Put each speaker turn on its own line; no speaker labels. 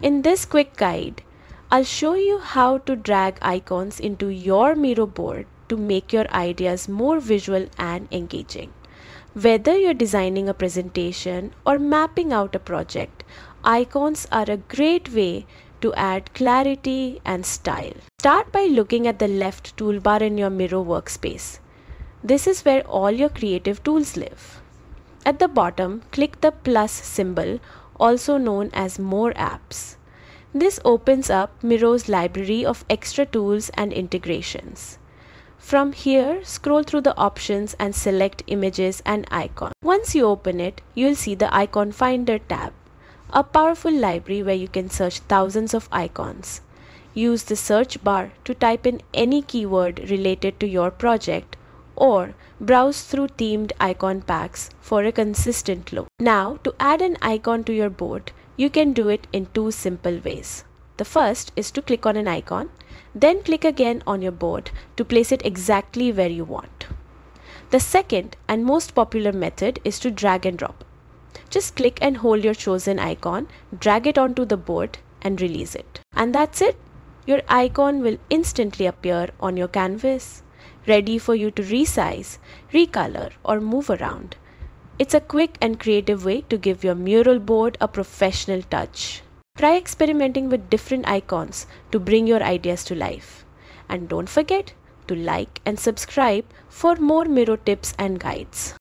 In this quick guide, I'll show you how to drag icons into your Miro board to make your ideas more visual and engaging. Whether you're designing a presentation or mapping out a project, icons are a great way to add clarity and style. Start by looking at the left toolbar in your Miro workspace. This is where all your creative tools live. At the bottom, click the plus symbol, also known as More Apps. This opens up Miro's library of extra tools and integrations. From here, scroll through the options and select Images and Icons. Once you open it, you'll see the Icon Finder tab, a powerful library where you can search thousands of icons. Use the search bar to type in any keyword related to your project or browse through themed icon packs for a consistent look. Now, to add an icon to your board, you can do it in two simple ways. The first is to click on an icon, then click again on your board to place it exactly where you want. The second and most popular method is to drag and drop. Just click and hold your chosen icon, drag it onto the board and release it. And that's it. Your icon will instantly appear on your canvas, ready for you to resize, recolor or move around. It's a quick and creative way to give your mural board a professional touch. Try experimenting with different icons to bring your ideas to life. And don't forget to like and subscribe for more Miro tips and guides.